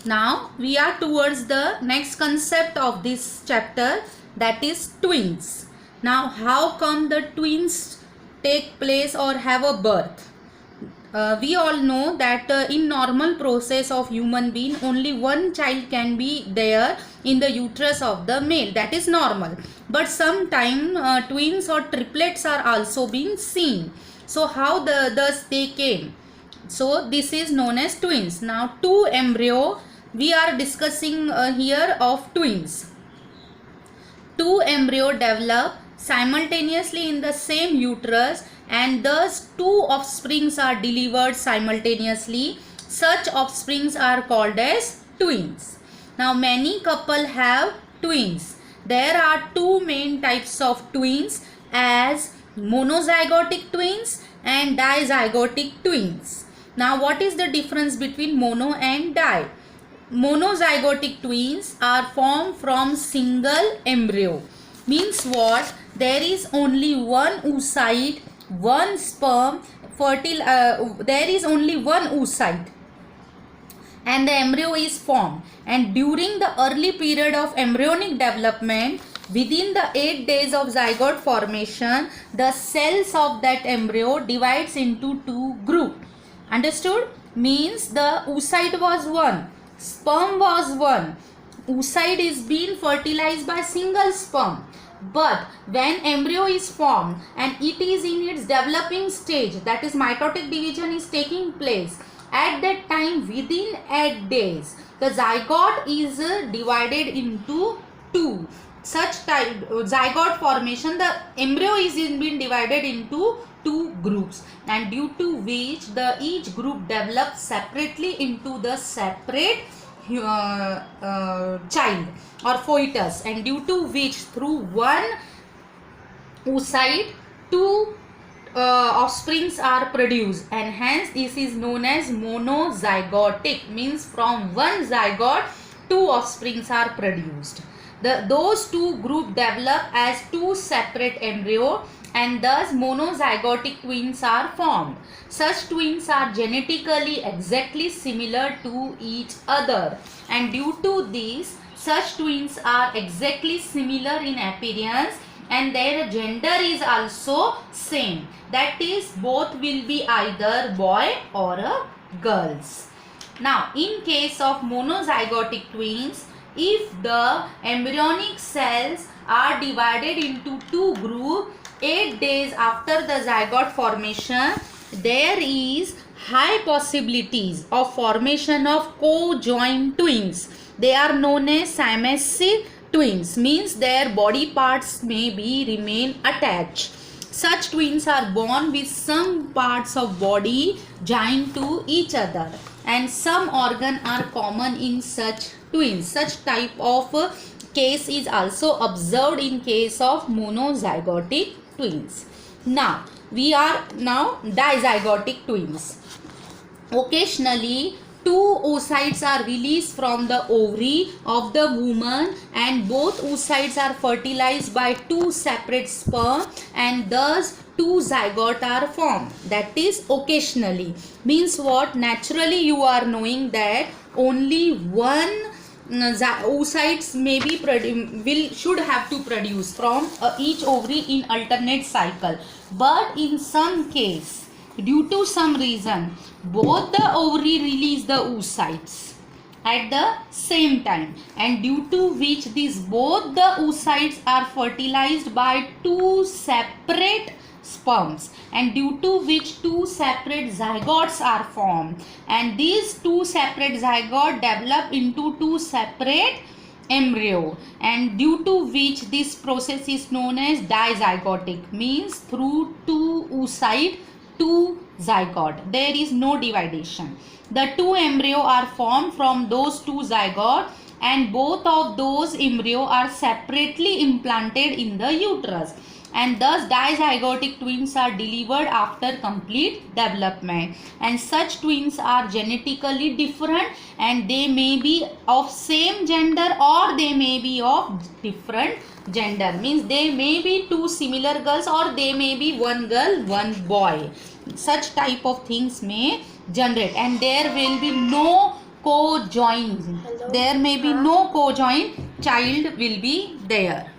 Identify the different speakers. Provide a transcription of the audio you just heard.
Speaker 1: Now we are towards the next concept of this chapter, that is twins. Now how come the twins take place or have a birth? We all know that in normal process of human being only one child can be there in the uterus of the male, that is normal, but sometime twins or triplets are also being seen. So how thus they came? So this is known as twins. Now two embryo we are discussing here of twins. Two embryo develop simultaneously in the same uterus and thus two offsprings are delivered simultaneously. Such offsprings are called as twins. Now many couple have twins. There are two main types of twins as monozygotic twins and dizygotic twins. Now what is the difference between mono and di? Monozygotic twins are formed from single embryo. Means what? There is only one oocyte, one sperm, there is only one oocyte and the embryo is formed, and during the early period of embryonic development, within the 8 days of zygote formation, the cells of that embryo divides into two groups. Understood? Means the oocyte was one, sperm was one. Oocyte is being fertilized by single sperm. But when embryo is formed and it is in its developing stage, that is mitotic division is taking place, at that time within 8 days the zygote is divided into two. Such type zygote formation, the embryo is being divided into two groups, and due to which the each group develops separately into the separate child or fetus, and due to which through one oocyte two offsprings are produced, and hence this is known as monozygotic. Means from one zygote two offsprings are produced. Those two group develop as two separate embryo, and thus monozygotic twins are formed. Such twins are genetically exactly similar to each other, and due to this such twins are exactly similar in appearance and their gender is also same, that is both will be either boy or a girls. Now in case of monozygotic twins, if the embryonic cells are divided into two groups 8 days after the zygote formation, there is high possibilities of formation of co-joined twins. They are known as siamesic twins, means their body parts may be remain attached. Such twins are born with some parts of body joined to each other, and some organ are common in such twins. Such type of case is also observed in case of monozygotic twins. Now we are dizygotic twins. Occasionally two oocytes are released from the ovary of the woman, and both oocytes are fertilized by two separate sperm, and thus two zygote are formed. That is occasionally. Means what? Naturally you are knowing that only one oocytes may be should have to produce from each ovary in alternate cycle, but in some case due to some reason both the ovary release the oocytes at the same time, and due to which these both the oocytes are fertilized by two separate sperms, and due to which two separate zygotes are formed, and these two separate zygotes develop into two separate embryo, and due to which this process is known as dizygotic. Means through two oocyte two zygote, there is no dividation. The two embryo are formed from those two zygote, and both of those embryo are separately implanted in the uterus, and thus dizygotic twins are delivered after complete development. And such twins are genetically different, and they may be of same gender or they may be of different gender. Means they may be two similar girls or they may be one girl one boy. Such type of things may generate, and there will be no co-joined.
Speaker 2: Hello.
Speaker 1: There may be no co-joined child will be there.